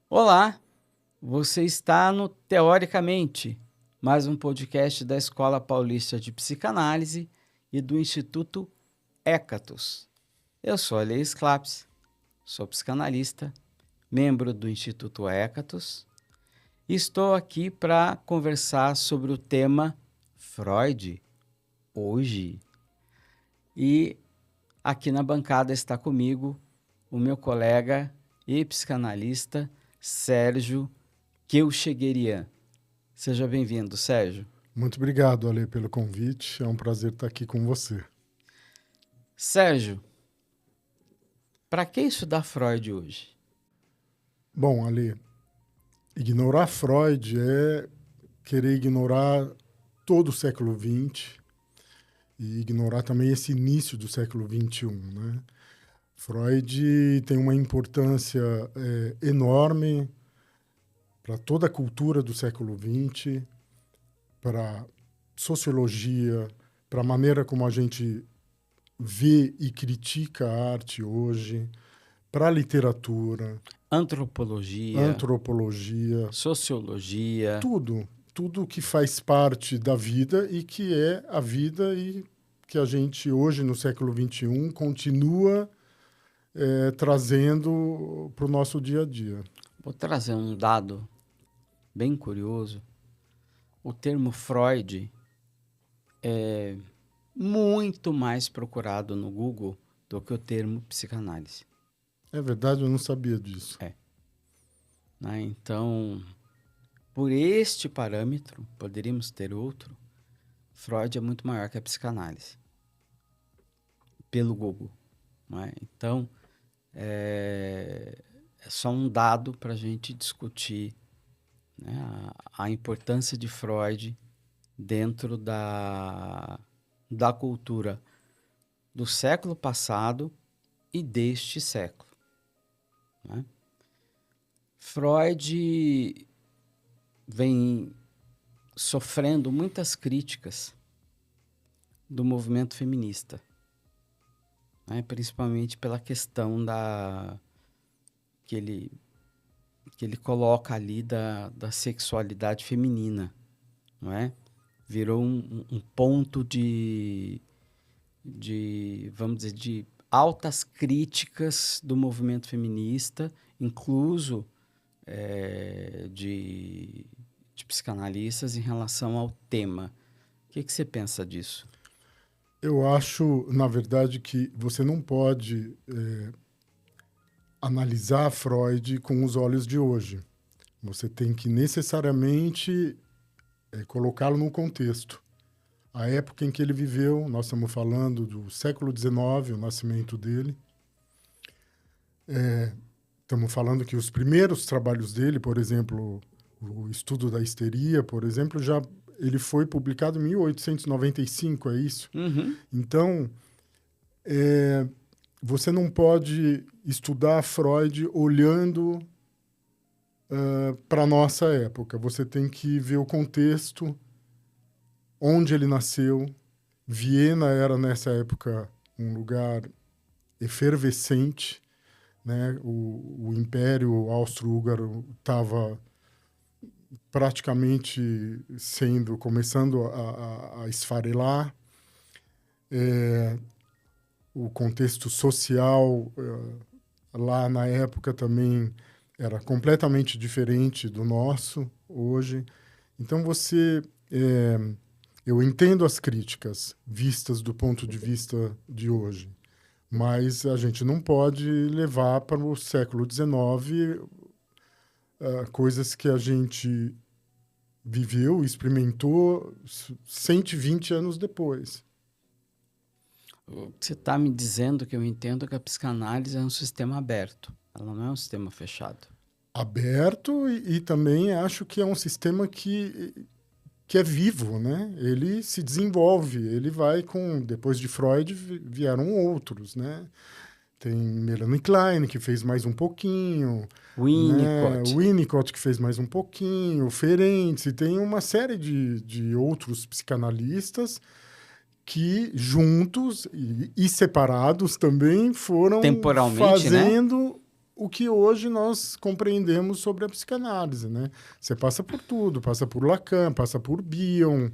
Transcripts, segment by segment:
Olá, você está no Teoricamente, mais um podcast da Escola Paulista de Psicanálise e do Instituto Hécatos. Eu sou Aleis Claps, sou psicanalista, membro do Instituto Hécatos e estou aqui para conversar sobre o tema Freud hoje. E aqui na bancada está comigo o meu colega e psicanalista Sérgio Keuchegerian. Seja bem-vindo, Sérgio. Muito obrigado, Ale, pelo convite. É um prazer estar aqui com você. Sérgio, para que estudar Freud hoje? Bom, Ale, ignorar Freud é querer ignorar todo o século XX e ignorar também esse início do século XXI, né? Freud tem uma importância enorme para toda a cultura do século XX, para sociologia, para a maneira como a gente vê e critica a arte hoje, para a literatura, Antropologia, sociologia. Tudo que faz parte da vida e que é a vida e que a gente hoje, no século XXI, continua trazendo para o nosso dia a dia. Vou trazer um dado bem curioso. O termo Freud é muito mais procurado no Google do que o termo psicanálise. É verdade, eu não sabia disso. Né? Então, por este parâmetro, poderíamos ter outro, Freud é muito maior que a psicanálise, pelo Google. Né? Então, é só um dado para a gente discutir, né, a importância de Freud dentro da cultura do século passado e deste século. Né? Freud vem sofrendo muitas críticas do movimento feminista, né? Principalmente pela questão que ele coloca ali da sexualidade feminina, não é? Virou um ponto vamos dizer, de altas críticas do movimento feminista, incluso de psicanalistas em relação ao tema. O que você pensa disso? Eu acho, na verdade, que você não pode analisar Freud com os olhos de hoje. Você tem que necessariamente colocá-lo num contexto. A época em que ele viveu, nós estamos falando do século XIX, o nascimento dele. Estamos falando que os primeiros trabalhos dele, por exemplo, o Estudo da Histeria, por exemplo, ele foi publicado em 1895, é isso? Uhum. Então, você não pode estudar Freud olhando para a nossa época. Você tem que ver o contexto, onde ele nasceu. Viena era, nessa época, um lugar efervescente, né? O Império Austro-Húngaro estava praticamente começando a esfarelar. O contexto social lá na época também era completamente diferente do nosso hoje. Então eu entendo as críticas vistas do ponto de vista de hoje, mas a gente não pode levar para o século XIX coisas que a gente viveu, experimentou 120 anos depois. Você está me dizendo que eu entendo que a psicanálise é um sistema aberto. Ela não é um sistema fechado. Aberto e também acho que é um sistema que é vivo, né? Ele se desenvolve, ele vai depois de Freud vieram outros, né? Tem Melanie Klein, que fez mais um pouquinho. Winnicott. Né? Winnicott, que fez mais um pouquinho. Ferenczi, tem uma série de outros psicanalistas que juntos e separados também foram Temporalmente, fazendo, né? o que hoje nós compreendemos sobre a psicanálise, né? Você passa por tudo, passa por Lacan, passa por Bion,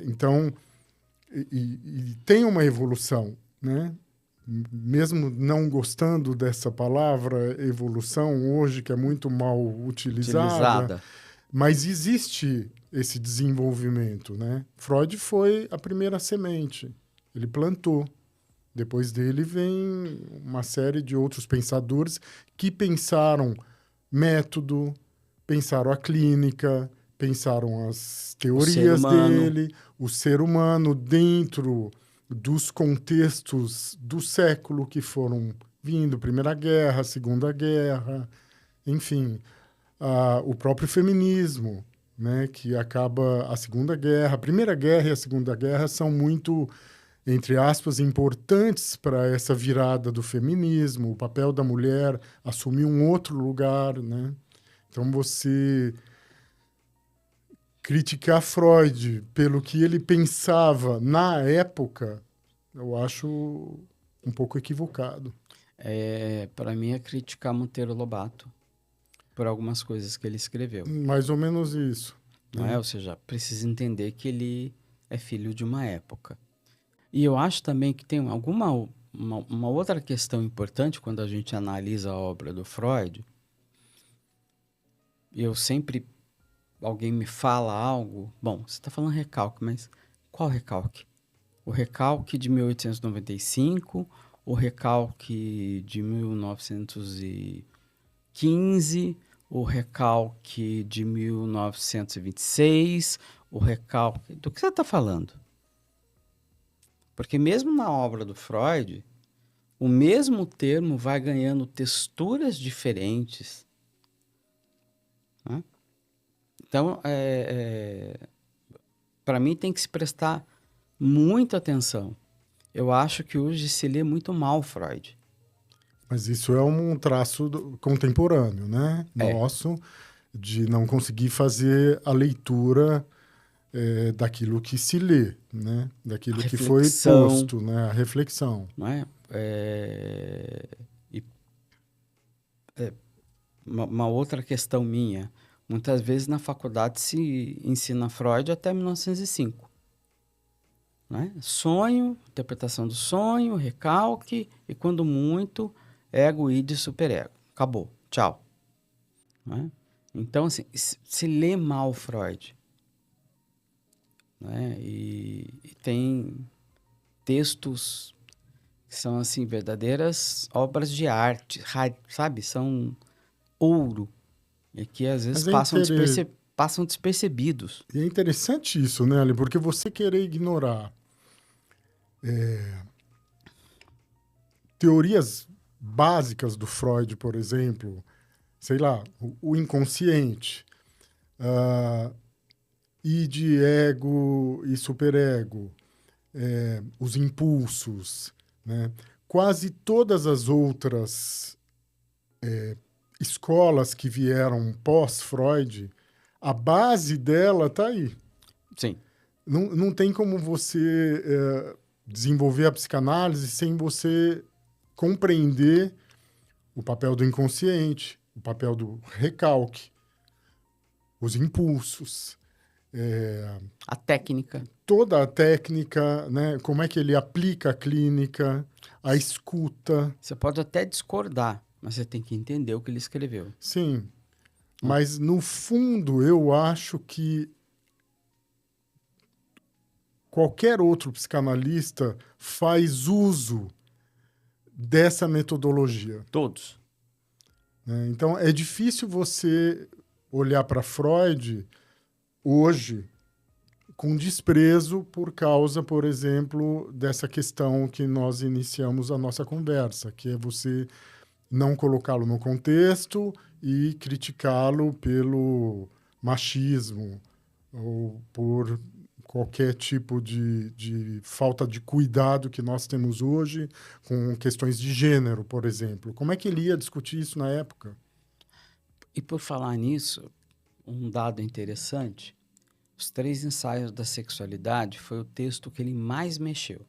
então, e tem uma evolução, né? Mesmo não gostando dessa palavra evolução hoje, que é muito mal utilizada, mas existe esse desenvolvimento, né? Freud foi a primeira semente, ele plantou. Depois dele vem uma série de outros pensadores que pensaram método, pensaram a clínica, pensaram as teorias dele, o ser humano dentro dos contextos do século que foram vindo, Primeira Guerra, Segunda Guerra, enfim, o próprio feminismo, né, que acaba a Segunda Guerra. A Primeira Guerra e a Segunda Guerra são muito, entre aspas, importantes para essa virada do feminismo. O papel da mulher assumiu um outro lugar, né? Então, você criticar Freud pelo que ele pensava na época, eu acho um pouco equivocado. Para mim, é criticar Monteiro Lobato por algumas coisas que ele escreveu. Mais ou menos isso. Não é? Ou seja, precisa entender que ele é filho de uma época. E eu acho também que tem uma outra questão importante quando a gente analisa a obra do Freud. Eu sempre... Alguém me fala algo... Bom, você está falando recalque, mas qual recalque? O recalque de 1895, o recalque de 1915, o recalque de 1926, o recalque... Do que você está falando? Porque mesmo na obra do Freud, o mesmo termo vai ganhando texturas diferentes. Né? Então, para mim tem que se prestar muita atenção. Eu acho que hoje se lê muito mal Freud. Mas isso é um traço contemporâneo, né? Nosso, de não conseguir fazer a leitura daquilo que se lê, né? Daquilo que foi posto, né? A reflexão. Não é? Uma outra questão minha. Muitas vezes na faculdade se ensina Freud até 1905. Né? Sonho, interpretação do sonho, recalque e, quando muito, ego, id e superego. Acabou. Tchau. Né? Então, assim, se lê mal Freud. Né? E tem textos que são, assim, verdadeiras obras de arte, sabe? São ouro. E que, às vezes, passam despercebidos. E é interessante isso, né, Ali? Porque você querer ignorar teorias básicas do Freud, por exemplo, sei lá, o inconsciente, id, ego e superego, os impulsos, né? Quase todas as outras escolas que vieram pós-Freud, a base dela está aí. Sim. Não tem como você desenvolver a psicanálise sem você compreender o papel do inconsciente, o papel do recalque, os impulsos. A técnica. Toda a técnica, né? Como é que ele aplica a clínica, a escuta. Você pode até discordar, mas você tem que entender o que ele escreveu. Sim, mas no fundo eu acho que qualquer outro psicanalista faz uso dessa metodologia. Todos. Né? Então, é difícil você olhar para Freud hoje com desprezo por causa, por exemplo, dessa questão que nós iniciamos a nossa conversa, que é você não colocá-lo no contexto e criticá-lo pelo machismo ou por qualquer tipo de falta de cuidado que nós temos hoje com questões de gênero, por exemplo. Como é que ele ia discutir isso na época? E por falar nisso, um dado interessante, Os 3 Ensaios da Sexualidade foi o texto que ele mais mexeu.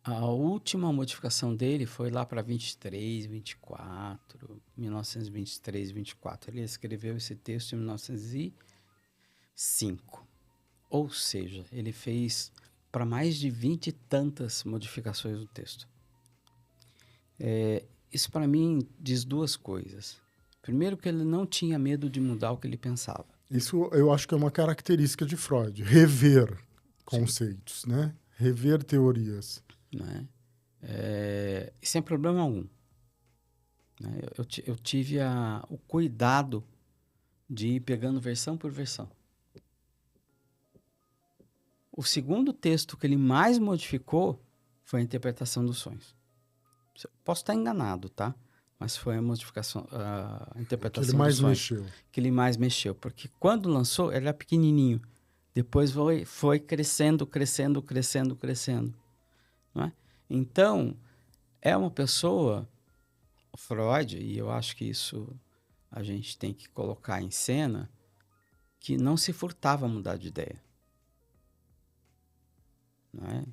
A última modificação dele foi lá para 1923, 24. Ele escreveu esse texto em 1905. Ou seja, ele fez para mais de 20 e tantas modificações do texto. Isso para mim diz duas coisas. Primeiro, que ele não tinha medo de mudar o que ele pensava. Isso eu acho que é uma característica de Freud, rever conceitos, né? Rever teorias. Né? E sem problema algum. Né? Eu tive o cuidado de ir pegando versão por versão. O segundo texto que ele mais modificou foi a interpretação dos sonhos. Posso estar enganado, tá? Mas foi a modificação, a interpretação dos sonhos. Que ele mais mexeu. Porque quando lançou, ele era pequenininho. Depois foi crescendo. Não é? Então, é uma pessoa, Freud, e eu acho que isso a gente tem que colocar em cena, que não se furtava a mudar de ideia. Não é?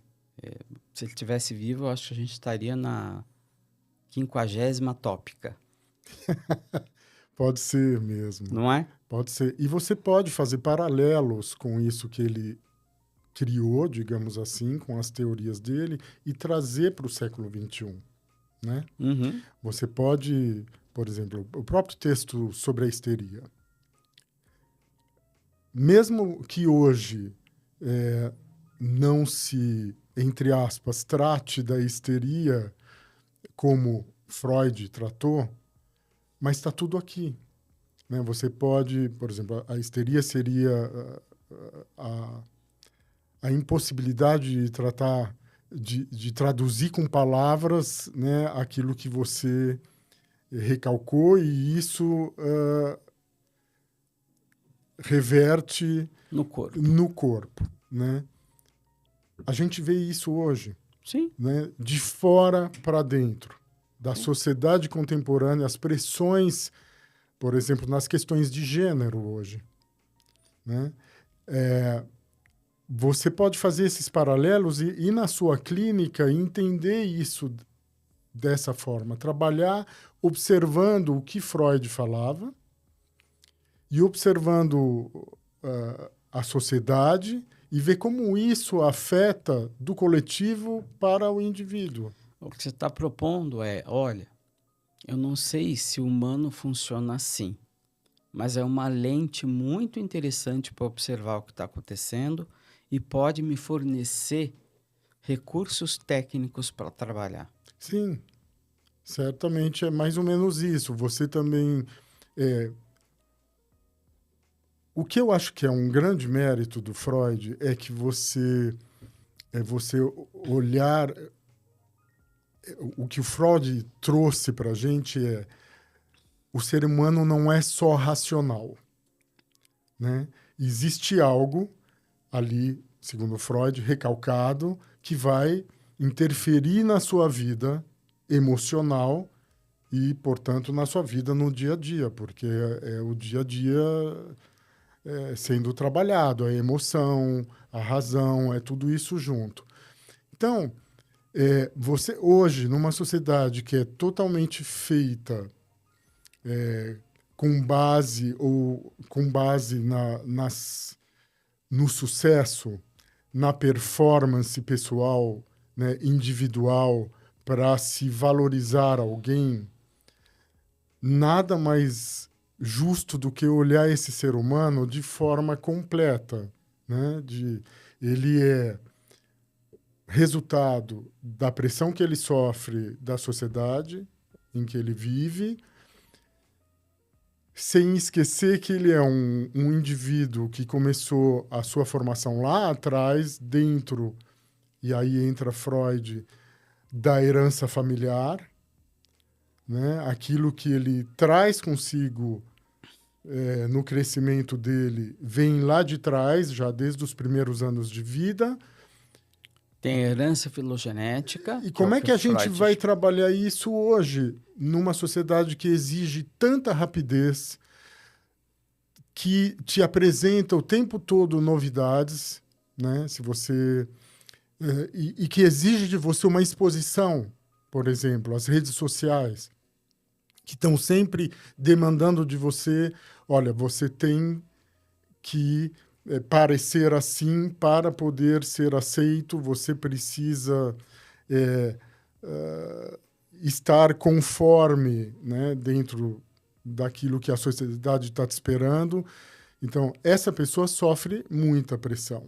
Se ele estivesse vivo, eu acho que a gente estaria na 50ª tópica. Pode ser mesmo. Não é? Pode ser. E você pode fazer paralelos com isso que ele criou, digamos assim, com as teorias dele, e trazer para o século XXI. Né? Uhum. Você pode, por exemplo, o próprio texto sobre a histeria. Mesmo que hoje não se, entre aspas, trate da histeria como Freud tratou, mas está tudo aqui. Né? Você pode, por exemplo, a histeria seria a impossibilidade de tratar, de traduzir com palavras, né, aquilo que você recalcou, e isso reverte no corpo. Né? A gente vê isso hoje. Sim. Né? De fora para dentro, da sociedade contemporânea, as pressões, por exemplo, nas questões de gênero hoje. Né? Você pode fazer esses paralelos e ir na sua clínica e entender isso dessa forma. Trabalhar observando o que Freud falava e observando a sociedade e ver como isso afeta do coletivo para o indivíduo. O que você está propondo olha, eu não sei se o humano funciona assim, mas é uma lente muito interessante para observar o que está acontecendo e pode me fornecer recursos técnicos para trabalhar. Sim, certamente é mais ou menos isso. Você também... O que eu acho que é um grande mérito do Freud é que você olhar... O que o Freud trouxe para a gente o ser humano não é só racional. Né? Existe algo ali, segundo Freud, recalcado, que vai interferir na sua vida emocional e, portanto, na sua vida no dia a dia, porque é o dia a dia sendo trabalhado, a emoção, a razão, é tudo isso junto. Então, você hoje, numa sociedade que é totalmente feita com base no sucesso, na performance pessoal, né, individual, para se valorizar alguém, nada mais justo do que olhar esse ser humano de forma completa. Né? Ele é resultado da pressão que ele sofre da sociedade em que ele vive, sem esquecer que ele é um indivíduo que começou a sua formação lá atrás, dentro, e aí entra Freud, da herança familiar, né? Aquilo que ele traz consigo no crescimento dele vem lá de trás, já desde os primeiros anos de vida. Tem herança filogenética. E como é que a gente vai trabalhar isso hoje, numa sociedade que exige tanta rapidez, que te apresenta o tempo todo novidades, né? Se você e que exige de você uma exposição, por exemplo, as redes sociais, que estão sempre demandando de você, olha, você tem que parecer assim para poder ser aceito, você precisa estar conforme, né, dentro daquilo que a sociedade está te esperando. Então, essa pessoa sofre muita pressão.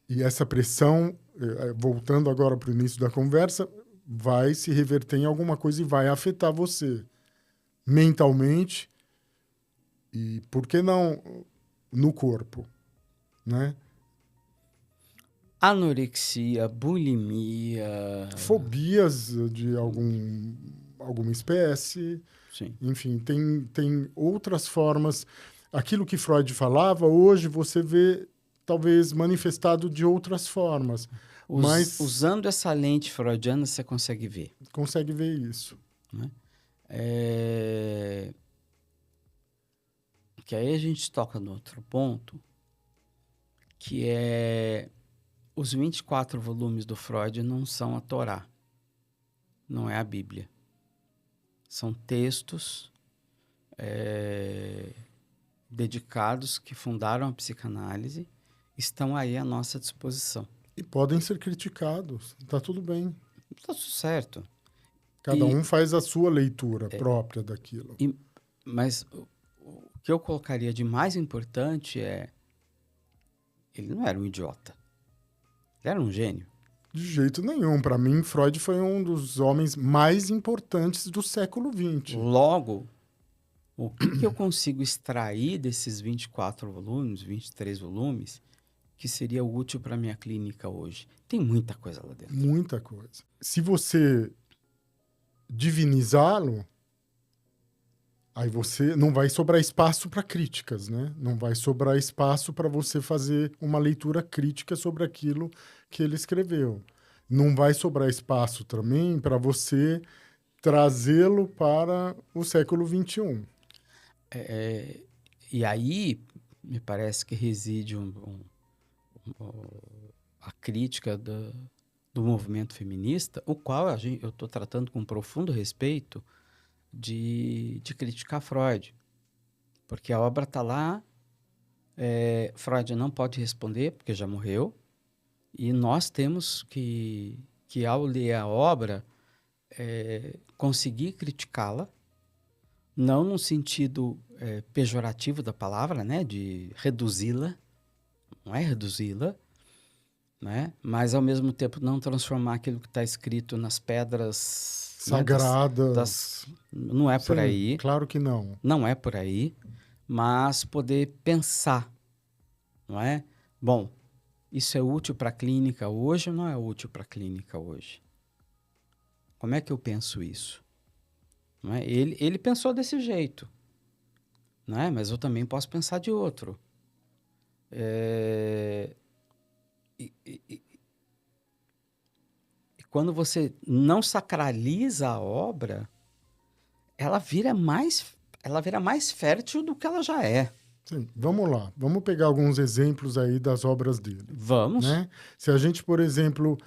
E essa pressão, voltando agora para o início da conversa, vai se reverter em alguma coisa e vai afetar você mentalmente e, por que não, no corpo, né? Anorexia, bulimia. Fobias de alguma espécie. Sim. Enfim, tem outras formas. Aquilo que Freud falava, hoje você vê talvez manifestado de outras formas. Mas Usando essa lente freudiana, você consegue ver. Consegue ver isso. Né? Que aí a gente toca no outro ponto, que é os 24 volumes do Freud não são a Torá, não é a Bíblia. São textos dedicados que fundaram a psicanálise, estão aí à nossa disposição. E podem ser criticados, está tudo bem. Está tudo certo. Cada um faz a sua leitura própria daquilo. Mas o que eu colocaria de mais importante é, ele não era um idiota. Ele era um gênio. De jeito nenhum. Para mim, Freud foi um dos homens mais importantes do século XX. Logo, o que eu consigo extrair desses 24 volumes, 23 volumes, que seria útil para a minha clínica hoje? Tem muita coisa lá dentro. Muita coisa. Se você divinizá-lo, aí você não vai sobrar espaço para críticas, né? Não vai sobrar espaço para você fazer uma leitura crítica sobre aquilo que ele escreveu. Não vai sobrar espaço também para você trazê-lo para o século XXI. E aí, me parece que reside a crítica do movimento feminista, o qual eu estou tratando com profundo respeito de criticar Freud. Porque a obra está lá, Freud não pode responder, porque já morreu, e nós temos que ao ler a obra, conseguir criticá-la, não no sentido pejorativo da palavra, né, de reduzi-la, não é reduzi-la, né, mas ao mesmo tempo não transformar aquilo que está escrito nas pedras sagradas. Não é por aí. Claro que não. Não é por aí, mas poder pensar, não é? Bom, isso é útil para a clínica hoje ou não é útil para a clínica hoje? Como é que eu penso isso? Não é? Ele pensou desse jeito, não é? Mas eu também posso pensar de outro. E quando você não sacraliza a obra, ela vira mais fértil do que ela já é. Sim, vamos lá. Vamos pegar alguns exemplos aí das obras dele. Vamos. Né? Se a gente, por exemplo,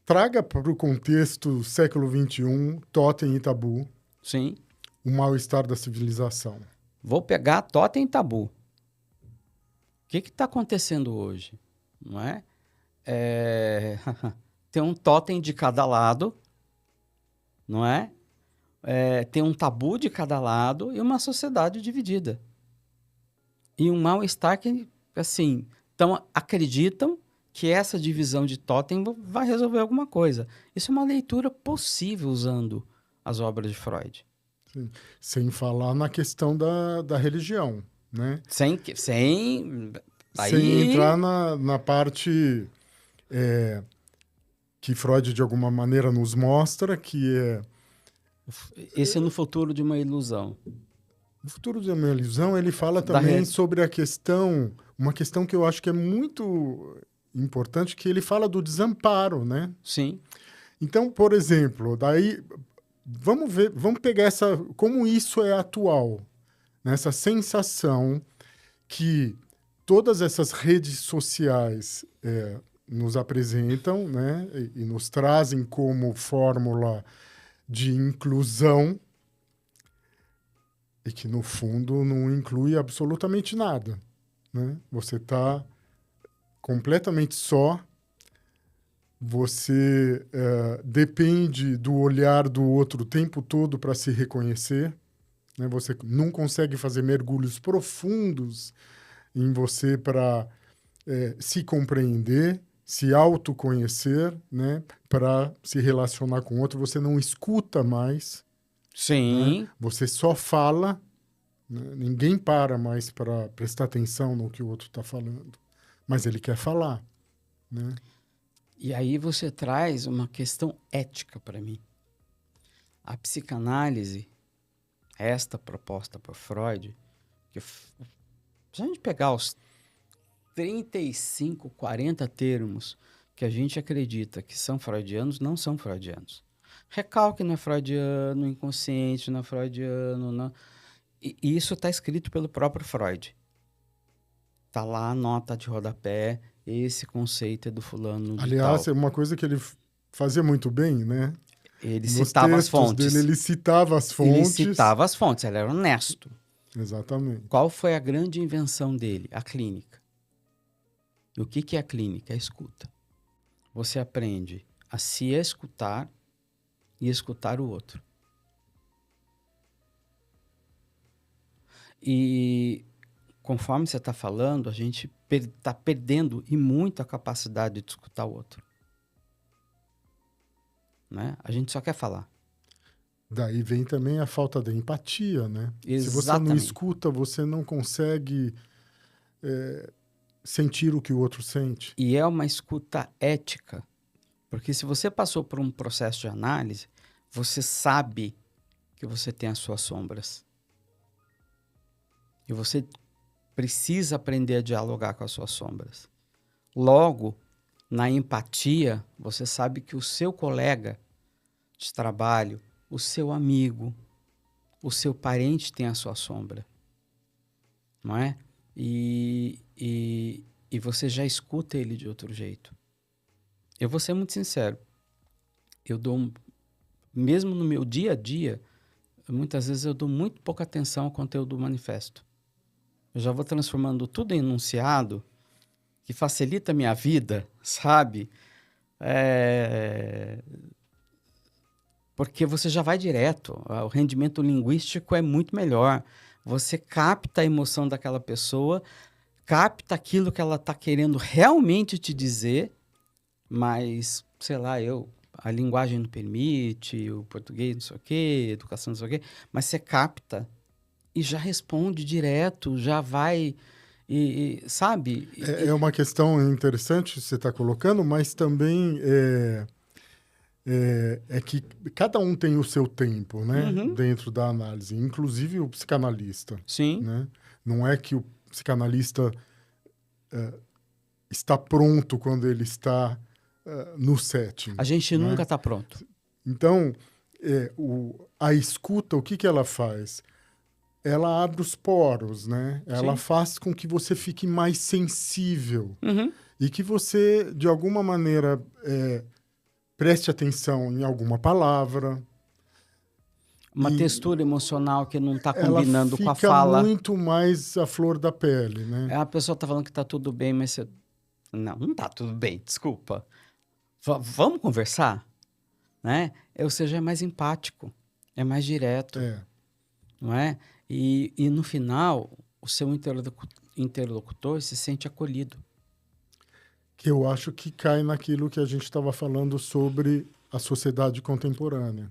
traga para o contexto século XXI, Totem e Tabu. Sim. O mal-estar da civilização. Vou pegar Totem e Tabu. O que está acontecendo hoje? Não é? Tem um totem de cada lado, não é? Tem um tabu de cada lado e uma sociedade dividida. E um mal-estar que, assim, acreditam que essa divisão de totem vai resolver alguma coisa. Isso é uma leitura possível usando as obras de Freud. Sim. Sem falar na questão da religião, né? Sem entrar na parte que Freud, de alguma maneira, nos mostra, que é... Esse é no futuro de uma ilusão. No futuro de uma ilusão, ele fala também sobre uma questão que eu acho que é muito importante, que ele fala do desamparo, né? Sim. Então, por exemplo, daí vamos pegar como isso é atual, nessa sensação que todas essas redes sociais nos apresentam, né, e nos trazem como fórmula de inclusão e que, no fundo, não inclui absolutamente nada, né? Você está completamente só, você depende do olhar do outro o tempo todo para se reconhecer, né? Você não consegue fazer mergulhos profundos em você para se compreender, se autoconhecer, né? Para se relacionar com o outro. Você não escuta mais, Sim. né? Você só fala, né? Ninguém para mais para prestar atenção no que o outro está falando. Mas ele quer falar, né? E aí você traz uma questão ética para mim. A psicanálise, esta proposta por Freud, que se a gente pegar os 35, 40 termos que a gente acredita que são freudianos, não são freudianos. Recalque não é freudiano, inconsciente não é freudiano. Não. E isso está escrito pelo próprio Freud. Está lá a nota de rodapé, esse conceito é do fulano de Aliás, tal. é uma coisa que ele fazia muito bem, né? Ele Nos citava as textos fontes. dele, ele citava as fontes. Ele citava as fontes, ele era honesto. Exatamente. Qual foi a grande invenção dele? A clínica. E o que é a clínica? A escuta. Você aprende a se escutar e escutar o outro. E conforme você está falando, a gente está perdendo e muito a capacidade de escutar o outro. Né? A gente só quer falar. Daí vem também a falta da empatia, né? Exatamente. Se você não escuta, você não consegue sentir o que o outro sente. E é uma escuta ética. Porque se você passou por um processo de análise, você sabe que você tem as suas sombras. E você precisa aprender a dialogar com as suas sombras. Logo, na empatia, você sabe que o seu colega de trabalho, o seu amigo, o seu parente tem a sua sombra. Não é? E você já escuta ele de outro jeito. Eu vou ser muito sincero. Mesmo no meu dia a dia, muitas vezes eu dou muito pouca atenção ao conteúdo do manifesto. Eu já vou transformando tudo em enunciado que facilita a minha vida, sabe? Porque você já vai direto. O rendimento linguístico é muito melhor. Você capta a emoção daquela pessoa, capta aquilo que ela está querendo realmente te dizer, mas, sei lá, a linguagem não permite, o português não sei o quê, educação não sei o quê, mas você capta e já responde direto, já vai, sabe? É uma questão interessante que você está colocando, mas também é que cada um tem o seu tempo, né? Uhum. Dentro da análise, inclusive o psicanalista. Sim. Né? Não é que o psicanalista está pronto quando ele está no setting. A gente né? nunca está pronto. Então, a escuta, o que ela faz? Ela abre os poros, né? Ela Sim. faz com que você fique mais sensível Uhum. e que você, de alguma maneira, preste atenção em alguma palavra. Uma textura emocional que não está combinando com a fala. Ela fica muito mais à flor da pele, né? A pessoa está falando que está tudo bem, mas você... Não está tudo bem, desculpa. Vamos conversar? Né? Ou seja, é mais empático, é mais direto. Não é? E no final, o seu interlocutor se sente acolhido. Que eu acho que cai naquilo que a gente estava falando sobre a sociedade contemporânea,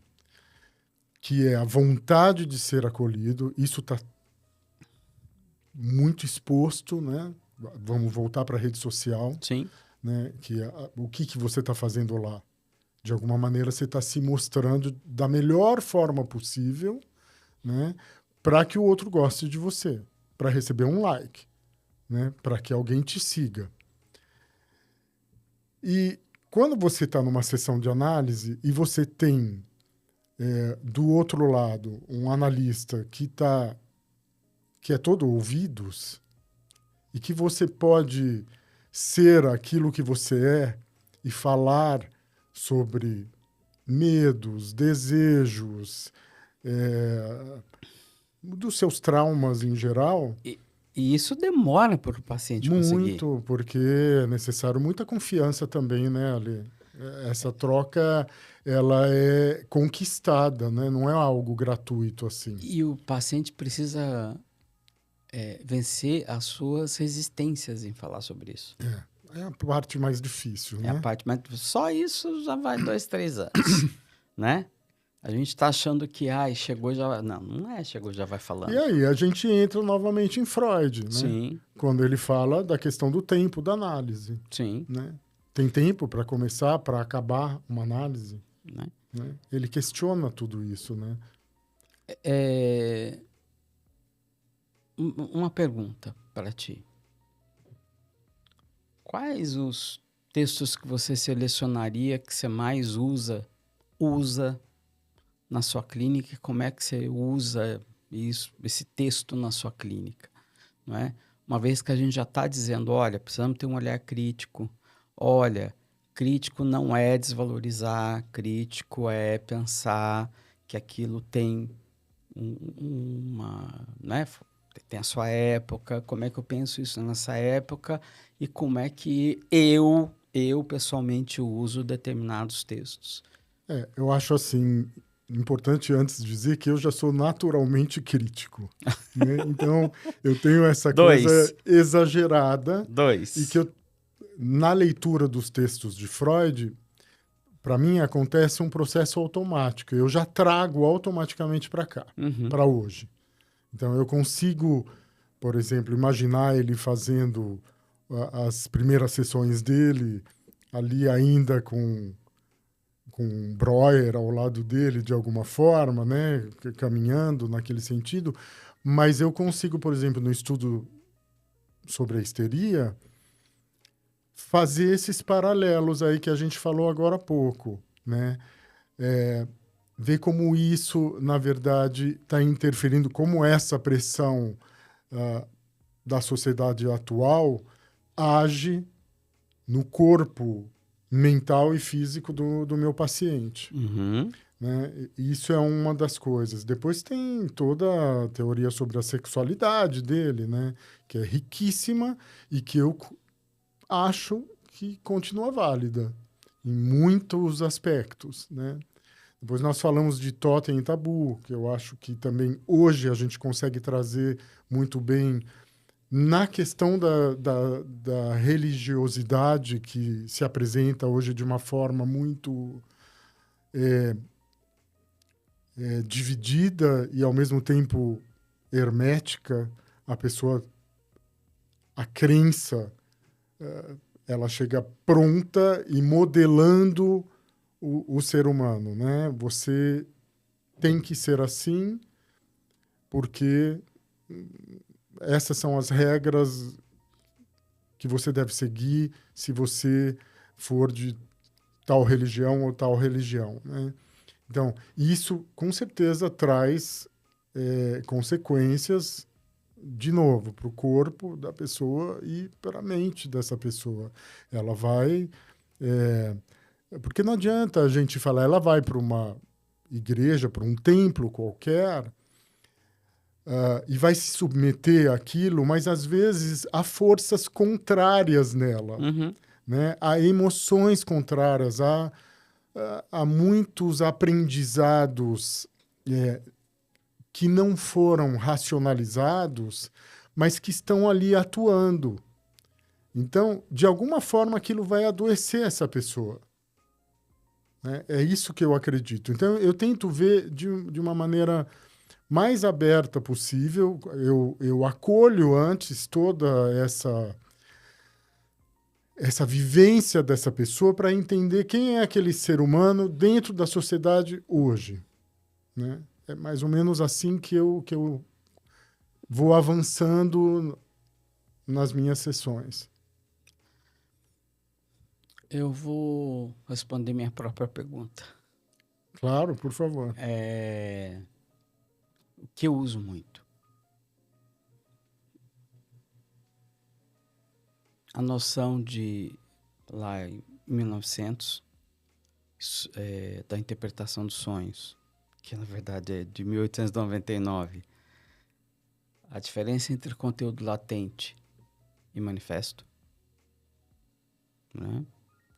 que é a vontade de ser acolhido. Isso está muito exposto, né? Vamos voltar para a rede social. Sim. Né? O que você está fazendo lá? De alguma maneira, você está se mostrando da melhor forma possível, né? Para que o outro goste de você, para receber um like, né? Para que alguém te siga. E quando você está numa sessão de análise e você tem do outro lado um analista que é todo ouvidos e que você pode ser aquilo que você é e falar sobre medos, desejos, dos seus traumas em geral, E isso demora para o paciente conseguir. muito, porque é necessário muita confiança também, né, Ale? Essa troca, ela é conquistada, né? Não é algo gratuito assim. E o paciente precisa vencer as suas resistências em falar sobre isso. É a parte mais difícil, É a né? parte, mas só isso já vai 2, 3 anos, né? A gente está achando que, chegou já... Não, não é chegou já vai E falando. aí a gente entra novamente em Freud, né? Sim, Quando ele fala da questão do tempo da análise, sim, né? Tem tempo para começar, para acabar uma análise, né? né? Ele questiona tudo isso, né? Uma pergunta para ti. Quais os textos que você selecionaria que você mais usa na sua clínica? E como é que você usa esse texto na sua clínica? Não é? Uma vez que a gente já está dizendo, olha, precisamos ter um olhar crítico. Olha, crítico não é desvalorizar, crítico é pensar que aquilo tem né? Tem a sua época, como é que eu penso isso nessa época e como é que eu pessoalmente uso determinados textos. Eu acho assim importante antes dizer que eu já sou naturalmente crítico, né? Então eu tenho essa coisa exagerada e que na leitura dos textos de Freud, para mim acontece um processo automático. Eu já trago automaticamente para cá, para hoje. Então eu consigo, por exemplo, imaginar ele fazendo as primeiras sessões dele ali ainda com um Breuer ao lado dele de alguma forma, né, caminhando naquele sentido, mas eu consigo, por exemplo, no estudo sobre a histeria, fazer esses paralelos aí que a gente falou agora há pouco, né? Ver como isso, na verdade, está interferindo, como essa pressão da sociedade atual age no corpo mental e físico do meu paciente. Né? Isso é uma das coisas. Depois tem toda a teoria sobre a sexualidade dele, né? Que é riquíssima e que eu acho que continua válida em muitos aspectos, né? Depois nós falamos de totem e tabu, que eu acho que também hoje a gente consegue trazer muito bem na questão da religiosidade que se apresenta hoje de uma forma muito dividida e, ao mesmo tempo, hermética. A crença, ela chega pronta e modelando o ser humano, né? Você tem que ser assim porque essas são as regras que você deve seguir se você for de tal religião ou tal religião, né? Então, isso com certeza traz consequências, de novo, para o corpo da pessoa e para a mente dessa pessoa. Ela vai... porque não adianta a gente falar, ela vai para uma igreja, para um templo qualquer, e vai se submeter àquilo, mas às vezes há forças contrárias nela, né? Há emoções contrárias, há muitos aprendizados que não foram racionalizados, mas que estão ali atuando. Então, de alguma forma, aquilo vai adoecer essa pessoa. Né? É isso que eu acredito. Então, eu tento ver de uma maneira mais aberta possível. Eu acolho antes toda essa vivência dessa pessoa para entender quem é aquele ser humano dentro da sociedade hoje. Né? É mais ou menos assim que eu vou avançando nas minhas sessões. Eu vou responder minha própria pergunta. Claro, por favor. O que eu uso muito? a noção de, lá em 1900, da interpretação dos sonhos, que na verdade é de 1899, a diferença entre conteúdo latente e manifesto, né?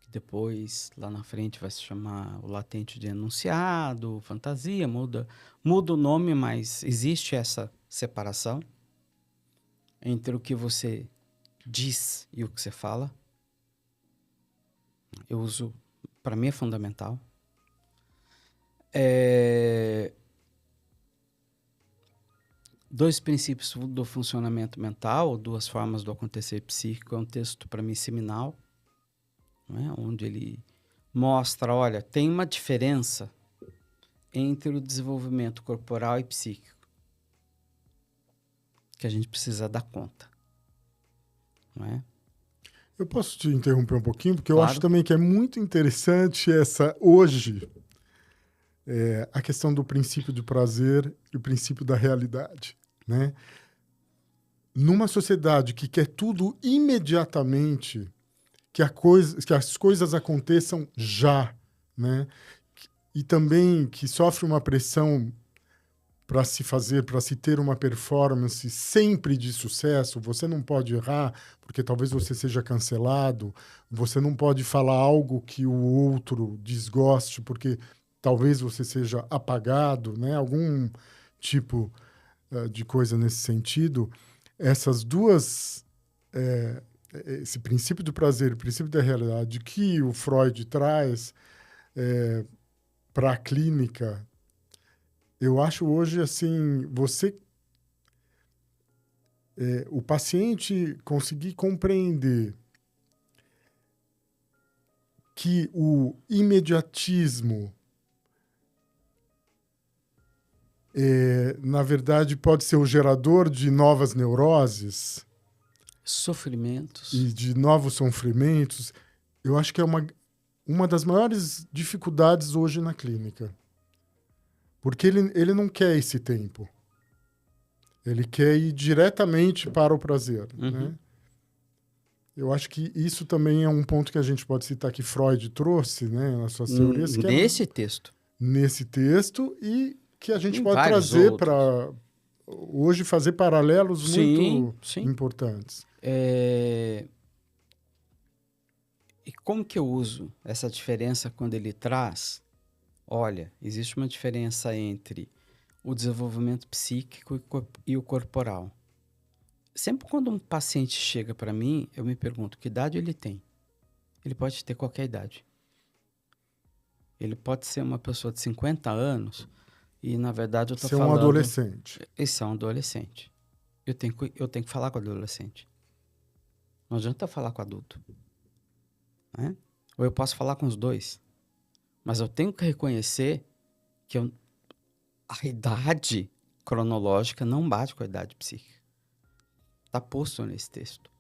Que depois, lá na frente, vai se chamar o latente de enunciado, fantasia, muda o nome, mas existe essa separação entre o que você diz e o que você fala. Eu uso, para mim é fundamental. Dois princípios do funcionamento mental, duas formas do acontecer psíquico, é um texto para mim seminal, né, onde ele mostra, olha, tem uma diferença entre o desenvolvimento corporal e psíquico que a gente precisa dar conta, não é? Eu posso te interromper um pouquinho, porque Claro. eu acho também que é muito interessante hoje, a questão do princípio do prazer e o princípio da realidade, né? Numa sociedade que quer tudo imediatamente, que as coisas aconteçam já, né? E também que sofre uma pressão para se ter uma performance sempre de sucesso, você não pode errar, porque talvez você seja cancelado, você não pode falar algo que o outro desgoste, porque talvez você seja apagado, né? Algum tipo de coisa nesse sentido. Essas duas, esse princípio do prazer e o princípio da realidade que o Freud traz para a clínica, eu acho hoje assim, o paciente conseguir compreender que o imediatismo, na verdade, pode ser o gerador de novas neuroses, Sofrimentos. E de novos sofrimentos, eu acho que é uma das maiores dificuldades hoje na clínica. Porque ele não quer esse tempo. Ele quer ir diretamente para o prazer. Uhum. Né? Eu acho que isso também é um ponto que a gente pode citar que Freud trouxe, né, nas suas teorias. Nesse texto. Nesse texto, e que a gente Em pode vários trazer outros. para hoje fazer paralelos muito Sim. importantes. E como que eu uso essa diferença quando ele traz? Olha, existe uma diferença entre o desenvolvimento psíquico e o corporal. Sempre quando um paciente chega para mim, eu me pergunto que idade ele tem. Ele pode ter qualquer idade. Ele pode ser uma pessoa de 50 anos e, na verdade, eu estou falando... Ser um adolescente. Esse é um adolescente. Eu tenho que falar com o adolescente. Não adianta falar com o adulto. Né? Ou eu posso falar com os dois. Mas eu tenho que reconhecer que a idade cronológica não bate com a idade psíquica. Está posto nesse texto.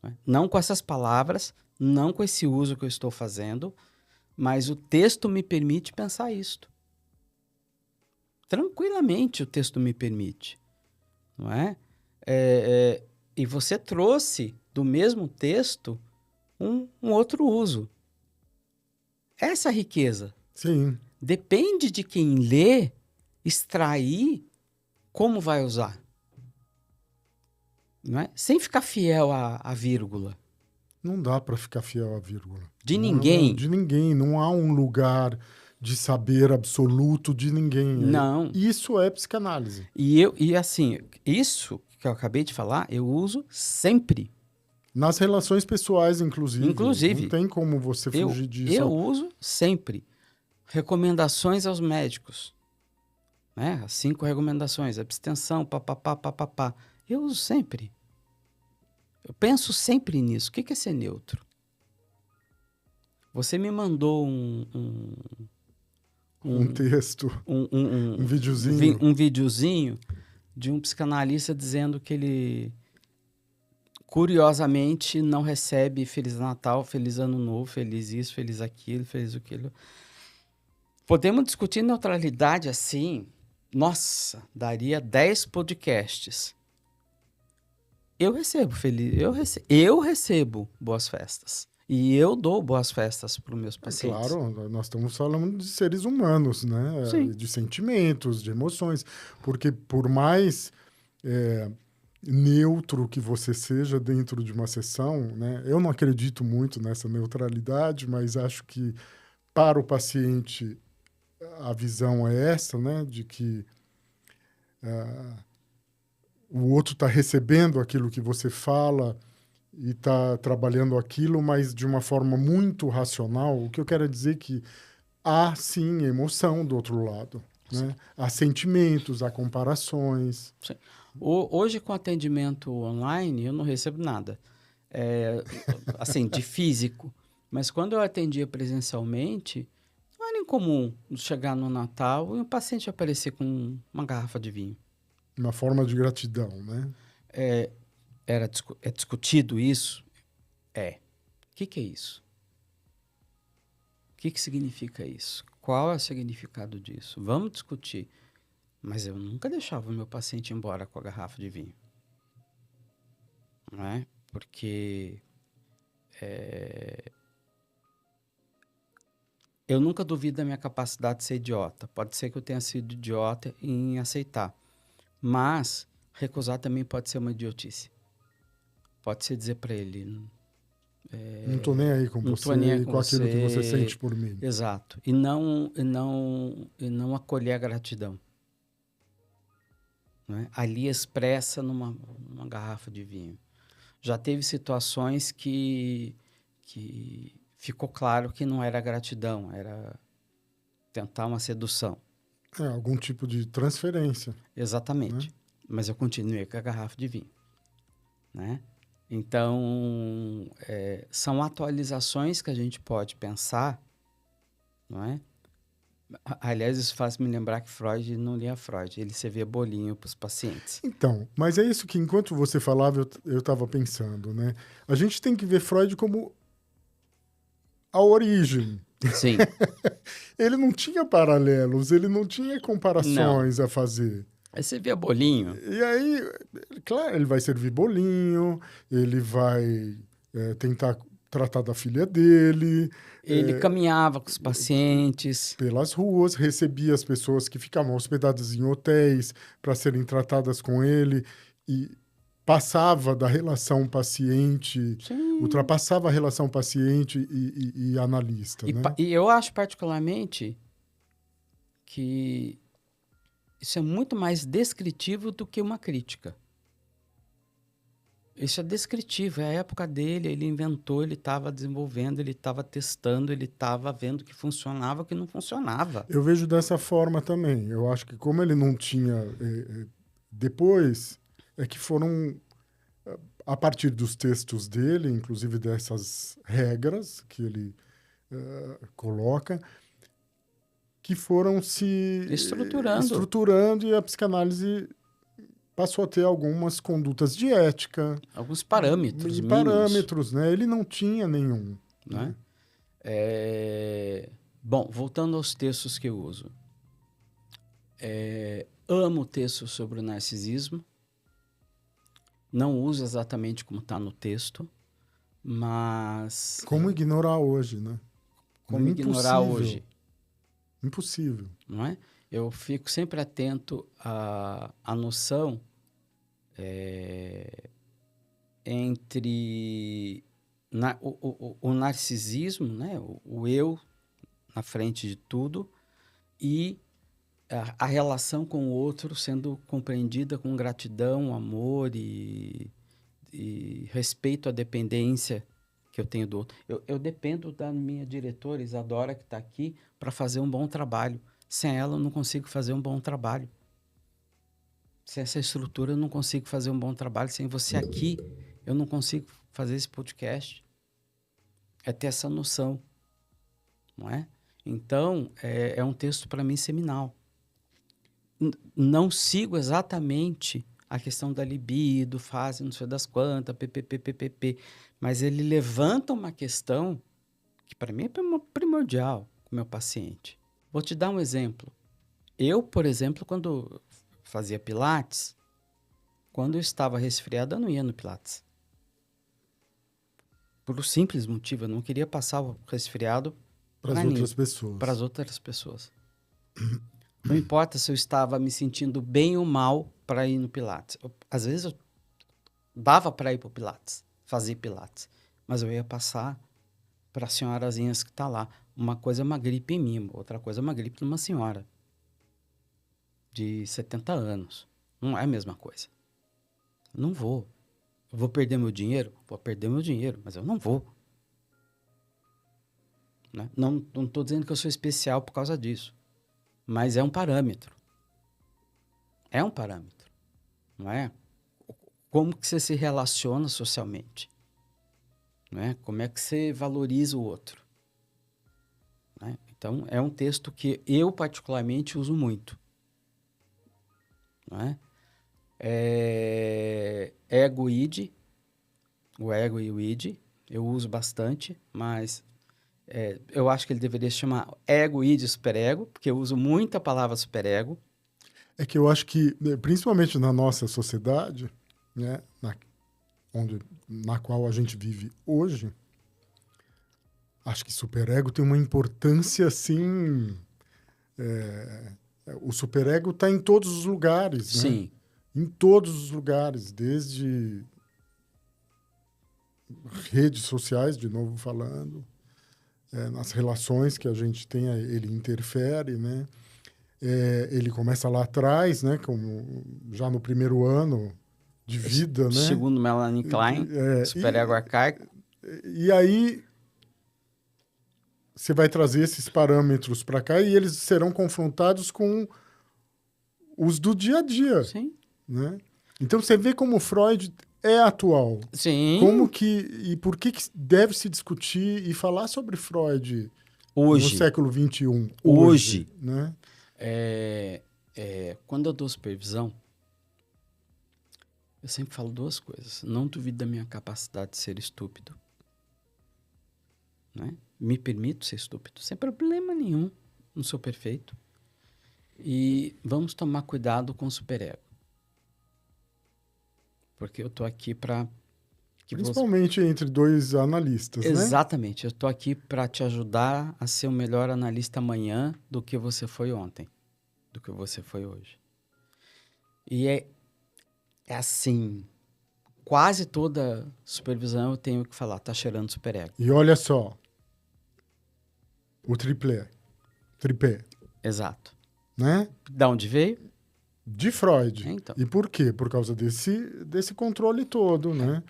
Né? Não com essas palavras, não com esse uso que eu estou fazendo, mas o texto me permite pensar isto. Tranquilamente o texto me permite. Não é? E você trouxe do mesmo texto um outro uso. Essa riqueza. Sim. Depende de quem lê, extrair como vai usar. Não é? Sem ficar fiel à vírgula. Não dá para ficar fiel à vírgula. Ninguém. De ninguém. Não há um lugar de saber absoluto de ninguém. Não. Isso é psicanálise. E assim, isso que eu acabei de falar, eu uso sempre. Nas relações pessoais, inclusive. Inclusive. Não tem como você fugir disso. Eu uso sempre. Recomendações aos médicos. Né? As 5 recomendações. Abstenção, papapá. Eu uso sempre. Eu penso sempre nisso. O que é ser neutro? Você me mandou um texto, um videozinho. Um videozinho de um psicanalista dizendo que ele, curiosamente, não recebe Feliz Natal, Feliz Ano Novo, feliz isso, feliz aquilo, feliz aquilo. Podemos discutir neutralidade assim? Nossa, daria 10 podcasts. Eu recebo eu recebo boas festas. E eu dou boas festas para os meus pacientes. Claro, nós estamos falando de seres humanos, né? Sim. De sentimentos, de emoções. Porque por mais neutro que você seja dentro de uma sessão, né? Eu não acredito muito nessa neutralidade, mas acho que para o paciente a visão é essa, né? De que o outro está recebendo aquilo que você fala e está trabalhando aquilo, mas de uma forma muito racional. O que eu quero dizer é que há, sim, emoção do outro lado. Né? Há sentimentos, há comparações. Sim. Hoje, com atendimento online, eu não recebo nada. Assim, de físico. Mas quando eu atendia presencialmente, não era incomum chegar no Natal e um paciente aparecer com uma garrafa de vinho. Uma forma de gratidão, né? É discutido isso? É. O que é isso? O que significa isso? Qual é o significado disso? Vamos discutir. Mas eu nunca deixava o meu paciente ir embora com a garrafa de vinho. Não é? Porque eu nunca duvido da minha capacidade de ser idiota. Pode ser que eu tenha sido idiota em aceitar. Mas recusar também pode ser uma idiotice. Pode ser dizer para ele... não estou nem aí com não você tô nem aí e com com aquilo que você você. sente por mim. Exato. E não acolher a gratidão. Não é? Ali expressa numa garrafa de vinho. Já teve situações que ficou claro que não era gratidão, era tentar uma sedução. Algum tipo de transferência. Exatamente. Né? Mas eu continuei com a garrafa de vinho. Né? Então, são atualizações que a gente pode pensar, não é? Aliás, isso faz me lembrar que Freud não lia Freud, ele servia bolinho para os pacientes. Então, mas é isso que enquanto você falava, eu estava pensando, né? A gente tem que ver Freud como a origem. Sim. Ele não tinha paralelos, ele não tinha Não. comparações a fazer. Aí você via bolinho. E aí, claro, ele vai servir bolinho, ele vai tentar tratar da filha dele. Ele caminhava com os pacientes. Pelas ruas, recebia as pessoas que ficavam hospedadas em hotéis para serem tratadas com ele e passava da relação paciente, Sim. ultrapassava a relação paciente e analista. Né? E eu acho particularmente que isso é muito mais descritivo do que uma crítica. Isso é descritivo, é a época dele, ele inventou, ele estava desenvolvendo, ele estava testando, ele estava vendo que funcionava, que não funcionava. Eu vejo dessa forma também. Eu acho que como ele não tinha... depois é que foram, a partir dos textos dele, inclusive dessas regras que ele coloca, que foram se estruturando e a psicanálise passou a ter algumas condutas de ética. Alguns parâmetros mínimos. Parâmetros, né? Ele não tinha nenhum. Né? Bom, voltando aos textos que eu uso. Amo textos sobre o narcisismo. Não uso exatamente como está no texto, mas... Como ignorar hoje, né? Como ignorar hoje. Impossível. Não é? Eu fico sempre atento à noção entre o narcisismo, né? O eu na frente de tudo, e a relação com o outro sendo compreendida com gratidão, amor e respeito à dependência que eu tenho do outro. Eu dependo da minha diretora, Isadora, que está aqui, para fazer um bom trabalho. Sem ela, eu não consigo fazer um bom trabalho. Sem essa estrutura, eu não consigo fazer um bom trabalho. Sem você aqui, eu não consigo fazer esse podcast. É ter essa noção, não é? Então, é um texto, para mim, seminal. Não sigo exatamente a questão da libido, fase, não sei das quantas, ppp, mas ele levanta uma questão que, para mim, é primordial com o meu paciente. Vou te dar um exemplo. Eu, por exemplo, quando fazia pilates, quando eu estava resfriado, eu não ia no Pilates. Por um simples motivo, eu não queria passar o resfriado Para as outras pessoas. para as outras pessoas. Não importa se eu estava me sentindo bem ou mal para ir no Pilates. Às vezes eu dava para ir para o Pilates, fazer Pilates, mas eu ia passar para as senhorazinhas que tá lá. Uma coisa é uma gripe em mim, outra coisa é uma gripe numa senhora de 70 anos. Não é a mesma coisa. Não vou. Eu vou perder meu dinheiro? Vou perder meu dinheiro, mas eu não vou. Né? Não estou dizendo que eu sou especial por causa disso, mas é um parâmetro. É um parâmetro, não é? Como que você se relaciona socialmente? Não é? Como é que você valoriza o outro? Né? Então, é um texto que eu particularmente uso muito. Não é? Ego, id, o ego e o id, eu uso bastante, mas eu acho que ele deveria se chamar ego, id e superego, porque eu uso muito a palavra superego. É que eu acho que, principalmente na nossa sociedade, né, na qual a gente vive hoje, acho que superego tem uma importância, assim... o superego está em todos os lugares, né? Sim. Em todos os lugares, desde redes sociais, de novo falando, nas relações que a gente tem, ele interfere, né? Ele começa lá atrás, né? Como já no primeiro ano de vida, né? Segundo Melanie Klein, superego arcaico. E aí você vai trazer esses parâmetros para cá e eles serão confrontados com os do dia a dia. Sim. Né? Então você vê como Freud é atual. Sim. Como que e por que deve se discutir e falar sobre Freud hoje, no século XXI? Hoje. Né? Quando eu dou supervisão, eu sempre falo duas coisas. Não duvido da minha capacidade de ser estúpido. Né? Me permito ser estúpido, sem problema nenhum. Não sou perfeito. E vamos tomar cuidado com o superego. Porque eu tô aqui para... Principalmente entre dois analistas, né? Exatamente. Eu tô aqui para te ajudar a ser o melhor analista amanhã do que você foi ontem. Do que você foi hoje. E é assim... Quase toda supervisão eu tenho que falar, tá cheirando superego. E olha só. O tripé. Exato. Né? Da onde veio? De Freud. Então. E por quê? Por causa desse controle todo, né?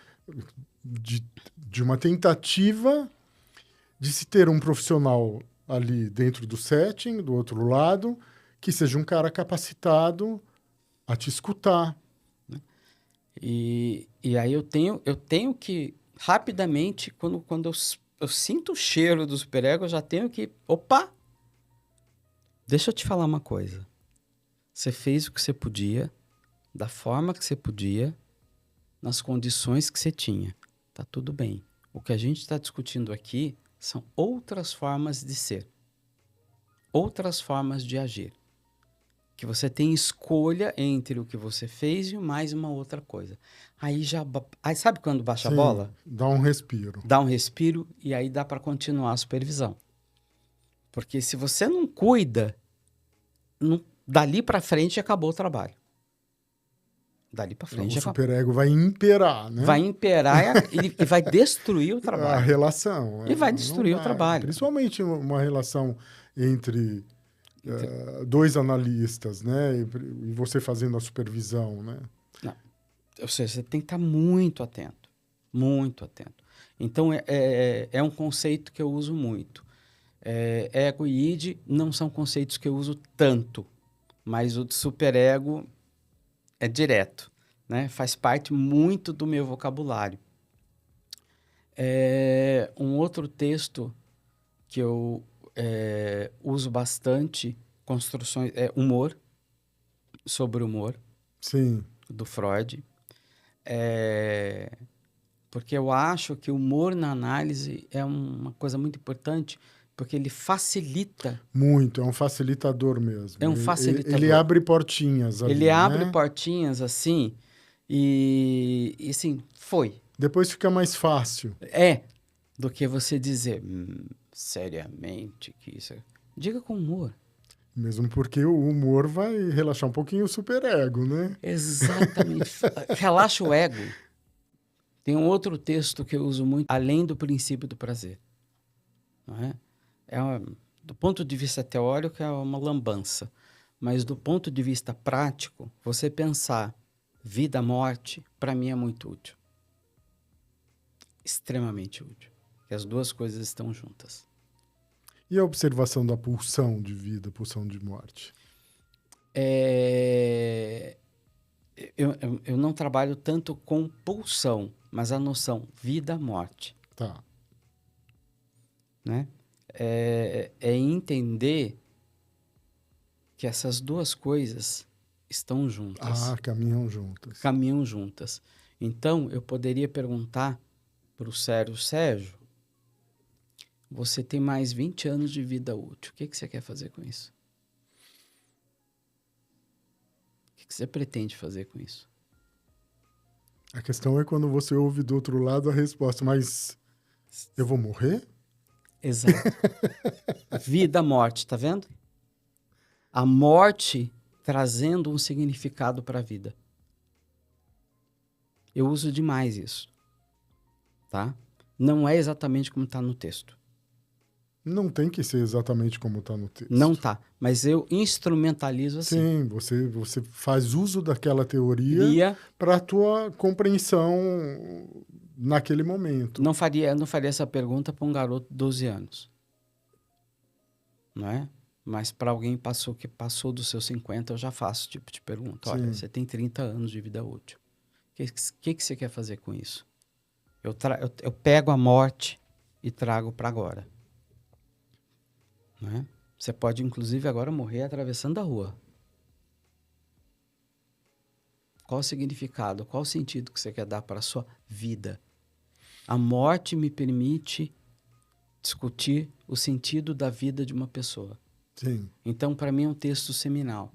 De uma tentativa de se ter um profissional ali dentro do setting, do outro lado, que seja um cara capacitado a te escutar. E aí eu tenho que, rapidamente, quando eu sinto o cheiro do superego, eu já tenho que... Opa! Deixa eu te falar uma coisa. Você fez o que você podia, da forma que você podia, nas condições que você tinha. Tá tudo bem. O que a gente está discutindo aqui são outras formas de ser. Outras formas de agir. Que você tem escolha entre o que você fez e mais uma outra coisa. Aí sabe quando baixa a bola? Dá um respiro. Dá um respiro e aí dá para continuar a supervisão. Porque se você não cuida, dali para frente acabou o trabalho. Dali para frente o superego vai imperar, né? Vai imperar e vai destruir o trabalho. A relação. E vai destruir o trabalho. Principalmente uma relação entre dois analistas, né? E você fazendo a supervisão, né? Não. Ou seja, você tem que estar muito atento. Muito atento. Então, é um conceito que eu uso muito. Ego e id não são conceitos que eu uso tanto, mas o de superego é direto, né? Faz parte muito do meu vocabulário. Um outro texto que eu uso bastante, construções, humor, sobre humor, sim, do Freud, porque eu acho que o humor na análise é uma coisa muito importante, porque ele facilita. Muito, é um facilitador mesmo. É um facilitador. Ele abre portinhas ali, Ele abre né? portinhas assim, E sim, foi. Depois fica mais fácil. Do que você dizer seriamente que isso... Diga com humor. Mesmo porque o humor vai relaxar um pouquinho o superego, né? Exatamente. Relaxa o ego. Tem um outro texto que eu uso muito, além do princípio do prazer. Não é? Do ponto de vista teórico, é uma lambança. Mas do ponto de vista prático, você pensar vida, morte, para mim é muito útil. Extremamente útil. Que as duas coisas estão juntas. E a observação da pulsão de vida, pulsão de morte? Eu não trabalho tanto com pulsão, mas a noção vida-morte. Tá. Né? É entender que essas duas coisas estão juntas. Caminham juntas. Caminham juntas. Então, eu poderia perguntar para o Sérgio, você tem mais 20 anos de vida útil. O que você quer fazer com isso? O que você pretende fazer com isso? A questão é quando você ouve do outro lado a resposta, mas eu vou morrer? Exato. Vida, morte, tá vendo? A morte trazendo um significado para a vida. Eu uso demais isso. Tá? Não é exatamente como está no texto. Não tem que ser exatamente como está no texto. Não tá, mas eu instrumentalizo assim. Sim, você faz uso daquela teoria para a tua compreensão naquele momento. Não faria essa pergunta para um garoto de 12 anos. Não é? Mas para alguém que passou dos seus 50, eu já faço esse tipo de pergunta. Olha, você tem 30 anos de vida útil. O que você quer fazer com isso? Eu pego a morte e trago para agora. Não é? Você pode, inclusive, agora morrer atravessando a rua. Qual o significado, qual o sentido que você quer dar para a sua vida? A morte me permite discutir o sentido da vida de uma pessoa. Sim. Então, para mim, é um texto seminal.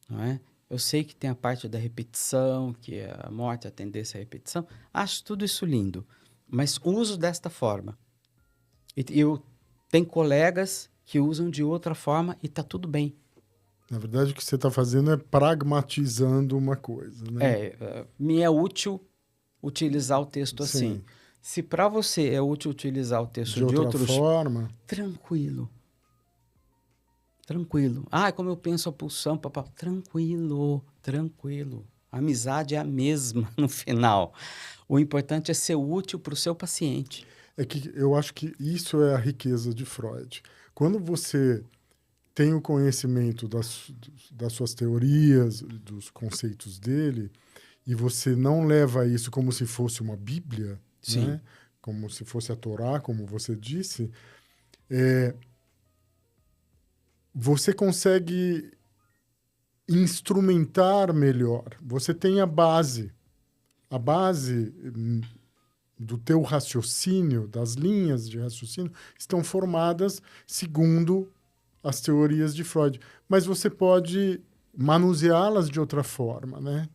Não é? Eu sei que tem a parte da repetição, que é a morte, a tendência à repetição. Acho tudo isso lindo, mas uso desta forma. Tem colegas que usam de outra forma e está tudo bem. Na verdade, o que você está fazendo é pragmatizando uma coisa, né? Me é útil utilizar o texto assim. Sim. Se para você é útil utilizar o texto de outra forma, tranquilo. Como eu penso a pulsão, papá. Tranquilo. A amizade é a mesma no final. O importante é ser útil para o seu paciente. É que eu acho que isso é a riqueza de Freud. Quando você tem o conhecimento das suas teorias, dos conceitos dele, e você não leva isso como se fosse uma Bíblia, né? Como se fosse a Torá, como você disse, você consegue instrumentar melhor. Você tem a base do teu raciocínio, das linhas de raciocínio, estão formadas segundo as teorias de Freud. Mas você pode manuseá-las de outra forma, né?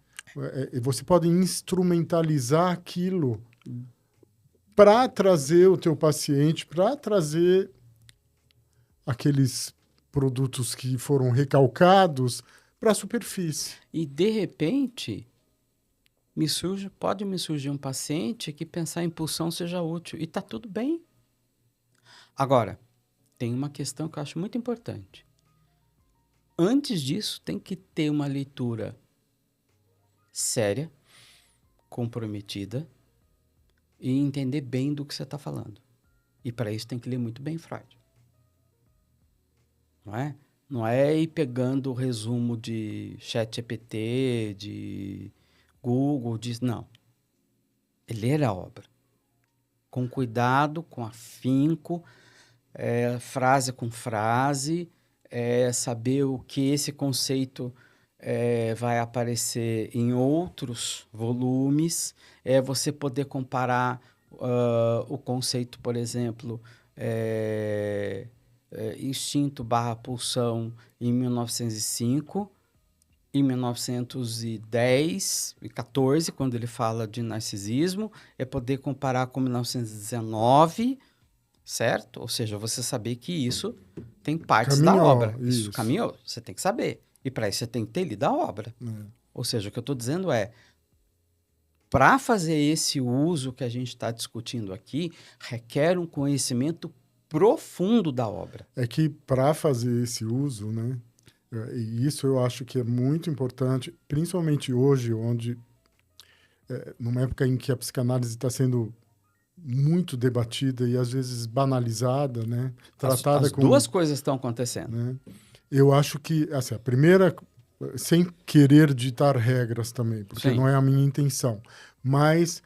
Você pode instrumentalizar aquilo para trazer o teu paciente, para trazer aqueles produtos que foram recalcados para a superfície. E, de repente, pode me surgir um paciente que pensar em pulsão seja útil. E está tudo bem. Agora, tem uma questão que eu acho muito importante. Antes disso, tem que ter uma leitura séria, comprometida e entender bem do que você está falando. E para isso tem que ler muito bem Freud. Não é? Não é ir pegando o resumo de ChatGPT, de Google, não. É ler a obra. Com cuidado, com afinco, frase com frase, saber o que esse conceito vai aparecer em outros volumes, você poder comparar o conceito, por exemplo, instinto / pulsão em 1905 em 1910 e 14, quando ele fala de narcisismo, é poder comparar com 1919, certo? Ou seja, você saber que isso tem partes da Caminhou, obra. Isso isso. caminhou, você tem que saber. E para isso você tem que ter lido a obra. Ou seja, o que eu estou dizendo é, para fazer esse uso que a gente está discutindo aqui, requer um conhecimento profundo da obra. É que para fazer esse uso, né? E isso eu acho que é muito importante, principalmente hoje, onde, numa época em que a psicanálise está sendo muito debatida e às vezes banalizada, né? Tratada As com... duas coisas estão acontecendo. Né? Eu acho que, assim, a primeira, sem querer ditar regras também, porque Sim. não é a minha intenção, mas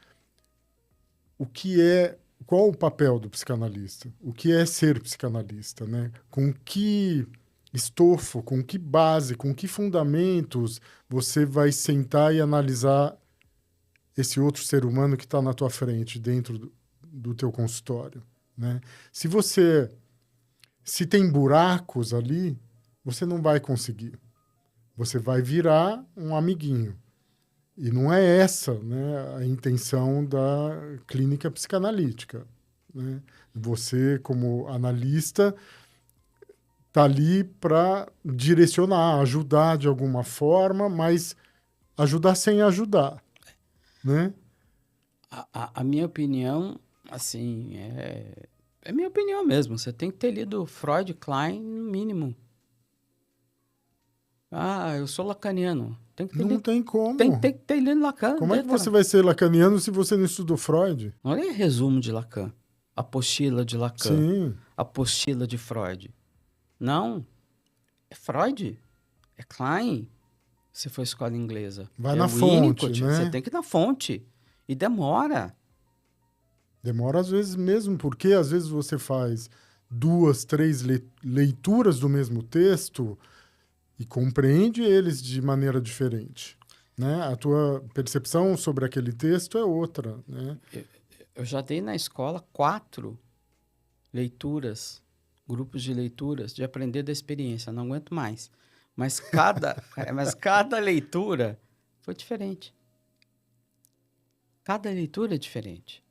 qual o papel do psicanalista? O que é ser psicanalista, né? Com que estofo, com que base, com que fundamentos você vai sentar e analisar esse outro ser humano que está na tua frente, dentro do teu consultório, né? Se tem buracos ali, você não vai conseguir. Você vai virar um amiguinho. E não é essa, né, a intenção da clínica psicanalítica, né? Você, como analista, está ali para direcionar, ajudar de alguma forma, mas ajudar sem ajudar, né? A minha opinião, assim, é minha opinião mesmo. Você tem que ter lido Freud, Klein, no mínimo. Ah, eu sou lacaniano. Tem que ter Não lido, tem como. tem que ter lido Lacan. Como é que você vai ser lacaniano se você não estudou Freud? Olha resumo de Lacan. Apostila de Lacan. Sim. Apostila de Freud. Não. É Freud. É Klein. Se for escola inglesa. Vai é na fonte, Winnicott. né? Você tem que ir na fonte. E demora. Demora às vezes mesmo, porque às vezes você faz 2, 3 leituras do mesmo texto e compreende eles de maneira diferente, né? A tua percepção sobre aquele texto é outra, né? Eu já dei na escola 4 leituras, grupos de leituras, de aprender da experiência. Não aguento mais. Mas cada leitura foi diferente. Cada leitura é diferente,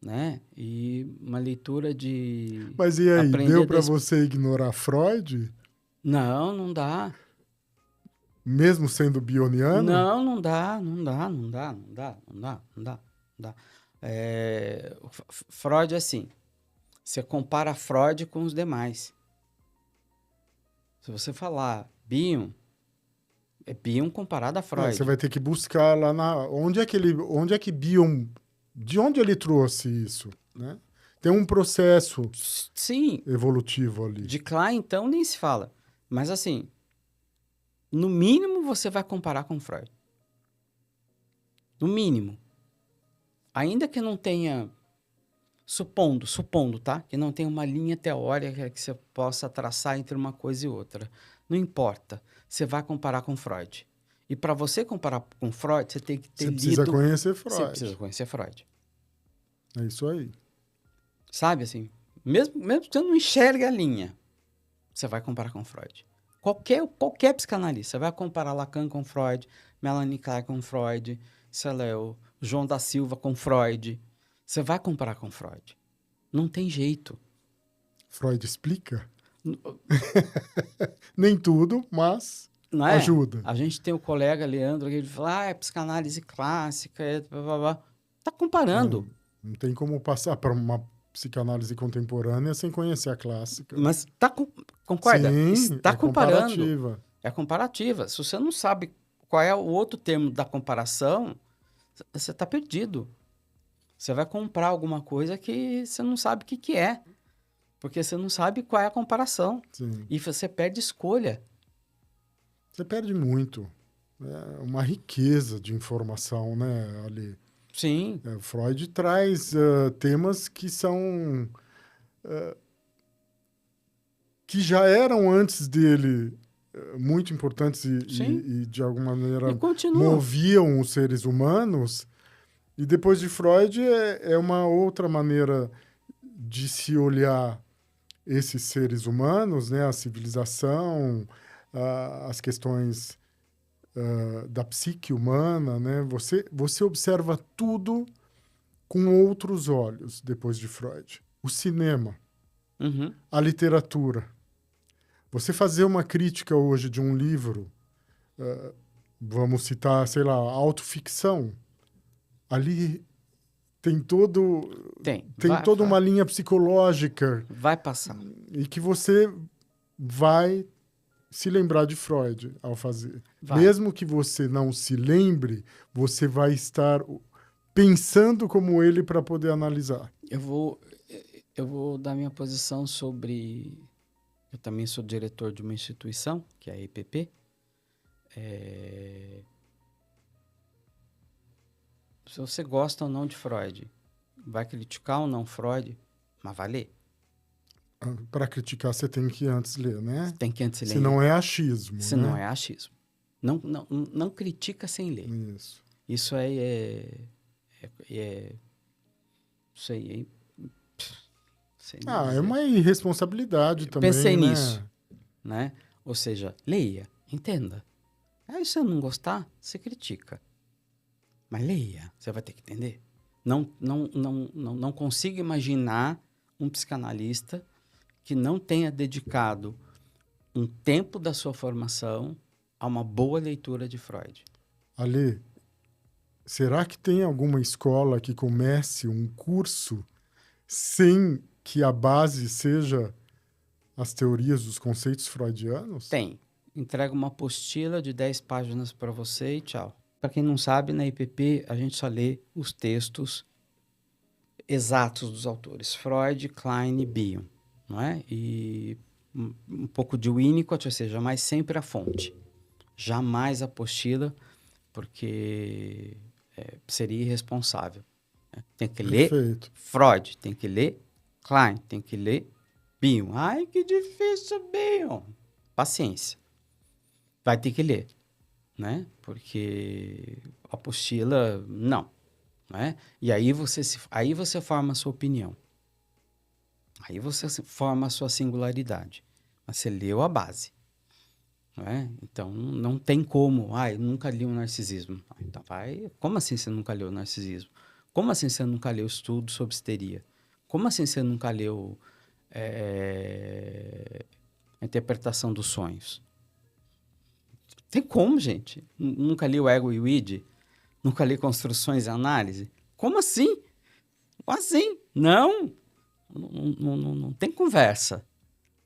né? E uma leitura de Mas e aí, aprender deu para você ignorar Freud, Não dá. mesmo sendo bioniano? Não dá. Freud, assim, você compara Freud com os demais. Se você falar Bion, é Bion comparado a Freud. Você vai ter que buscar lá onde é que Bion, de onde ele trouxe isso, né? Tem um processo Sim, evolutivo ali. de Klein, então, nem se fala. Mas, assim, no mínimo você vai comparar com Freud. No mínimo. Ainda que não tenha, supondo, tá? Que não tenha uma linha teórica que você possa traçar entre uma coisa e outra. Não importa. Você vai comparar com Freud. E para você comparar com Freud, você tem que ter lido... Você precisa conhecer Freud. Você precisa conhecer Freud. É isso aí. Sabe, assim, mesmo que você não enxergue a linha, você vai comparar com Freud. Qualquer psicanalista, você vai comparar Lacan com Freud, Melanie Klein com Freud, sei lá, o João da Silva com Freud. Você vai comparar com Freud. Não tem jeito. Freud explica? Nem tudo, mas Não é? ajuda. A gente tem o colega Leandro, que ele fala, é psicanálise clássica, blá, blá, blá. Tá comparando. Não tem como passar para uma psicanálise contemporânea sem conhecer a clássica. Mas concorda? Sim, Está comparando. comparativa. É comparativa. Se você não sabe qual é o outro termo da comparação, você está perdido. Você vai comprar alguma coisa que você não sabe o que é. Porque você não sabe qual é a comparação. Sim. E você perde escolha. Você perde muito. É uma riqueza de informação, né, ali. Sim. Freud traz temas que são... que já eram antes dele muito importantes e de alguma maneira moviam os seres humanos. E depois de Freud é uma outra maneira de se olhar esses seres humanos, né? A civilização, as questões da psique humana, né? Você observa tudo com outros olhos depois de Freud. O cinema, a literatura. Você fazer uma crítica hoje de um livro, vamos citar, sei lá, autoficção, ali tem toda uma linha psicológica. Vai passar. E que você vai se lembrar de Freud ao fazer. Vai. Mesmo que você não se lembre, você vai estar pensando como ele para poder analisar. Eu vou dar minha posição sobre... Eu também sou diretor de uma instituição, que é a EPP. Se você gosta ou não de Freud, vai criticar ou não Freud, mas vai ler. Para criticar, você tem que antes ler, né? Tem que antes ler. Se não é achismo. Se não é achismo. Não critica sem ler. Isso. Isso aí Isso aí é uma irresponsabilidade também, pensei né? nisso, né? Ou seja, leia, entenda. Aí se você não gostar, você critica. Mas leia, você vai ter que entender. Não consigo imaginar um psicanalista que não tenha dedicado um tempo da sua formação a uma boa leitura de Freud. Ali, será que tem alguma escola que comece um curso sem que a base seja as teorias dos conceitos freudianos? Tem. Entrega uma apostila de 10 páginas para você e tchau. Para quem não sabe, na IPP a gente só lê os textos exatos dos autores. Freud, Klein e Bion. Não é? E um pouco de Winnicott, ou seja, mas sempre a fonte. Jamais a apostila, porque seria irresponsável. Tem que ler Freud, tem que ler Klein, tem que ler Bion. Ai, que difícil, Bion. Paciência. Vai ter que ler, né? Porque apostila, não. Né? E aí você forma a sua opinião. Aí você forma a sua singularidade. Mas você leu a base. Né? Então, não tem como. Eu nunca li o Narcisismo. Então, como assim você nunca leu o Narcisismo? Como assim você nunca leu o estudo sobre histeria? Como assim você nunca leu a interpretação dos sonhos? Tem como, gente? Nunca li o Ego e o Id? Nunca li Construções e Análise? Como assim? Como assim? Não tem conversa.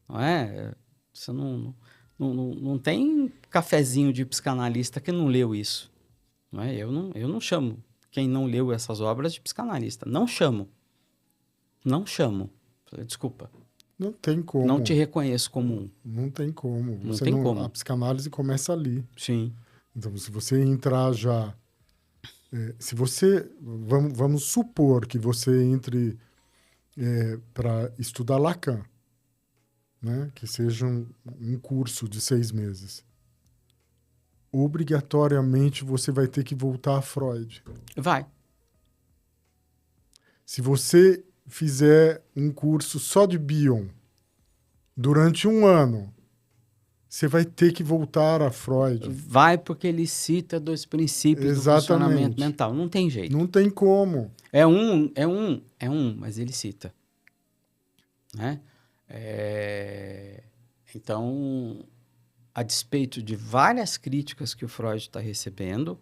Não é? Você não tem cafezinho de psicanalista que não leu isso. Não é? Eu não chamo quem não leu essas obras de psicanalista. Não chamo. Desculpa. Não tem como. Não te reconheço como um. Não tem como. Não tem como. A psicanálise começa ali. Sim. Então, se você entrar já... se você... Vamos supor que você entre para estudar Lacan, né? Que seja um curso de 6 meses. Obrigatoriamente você vai ter que voltar a Freud. Vai. Se você fizer um curso só de Bion durante 1 ano, você vai ter que voltar a Freud. Vai, porque ele cita 2 princípios do funcionamento mental. Não tem jeito. Não tem como. É um, mas ele cita. Né? Então, a despeito de várias críticas que o Freud está recebendo,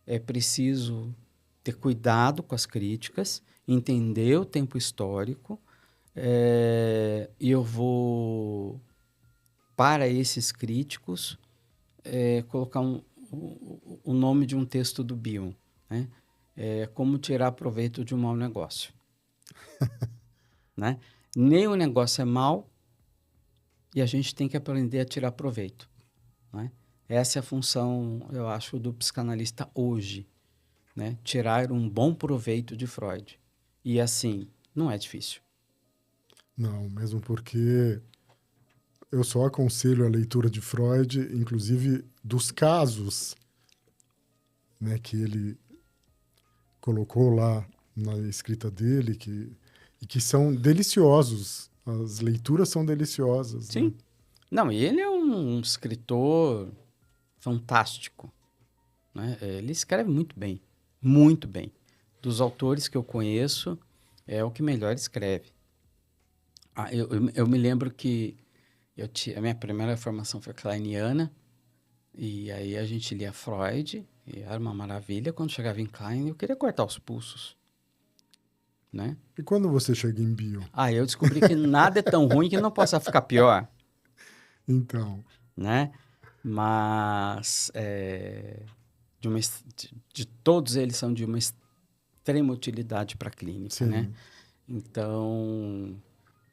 é preciso ter cuidado com as críticas, entender o tempo histórico, e eu vou, para esses críticos, colocar o nome de um texto do Bion, né? Como tirar proveito de um mau negócio. Né? Nem o negócio é mau e a gente tem que aprender a tirar proveito. Né? Essa é a função, eu acho, do psicanalista hoje. Né? Tirar um bom proveito de Freud. E assim, não é difícil. Não, mesmo porque eu só aconselho a leitura de Freud, inclusive dos casos, né, que ele colocou lá na escrita dele, e que são deliciosos. As leituras são deliciosas. Sim. Né? Não, e ele é um escritor fantástico. né? Ele escreve muito bem, muito bem. Dos autores que eu conheço, é o que melhor escreve. Eu me lembro que a minha primeira formação foi kleiniana, e aí a gente lia Freud, e era uma maravilha. Quando chegava em Klein, eu queria cortar os pulsos, né? E quando você chega em bio? Eu descobri que nada é tão ruim que não possa ficar pior, Então, né? Mas de todos eles são de uma extrema utilidade para a clínica, sim. né? Então,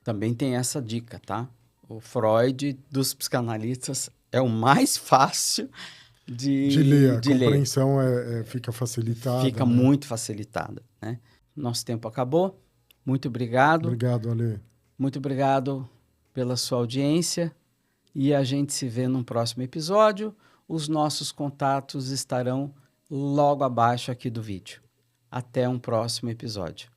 também tem essa dica, tá? O Freud dos psicanalistas é o mais fácil De ler, a de ler. compreensão fica facilitada. Fica né? muito facilitada, né? Nosso tempo acabou. Muito obrigado. Obrigado, Ale. Muito obrigado pela sua audiência. E a gente se vê num próximo episódio. Os nossos contatos estarão logo abaixo aqui do vídeo. Até um próximo episódio.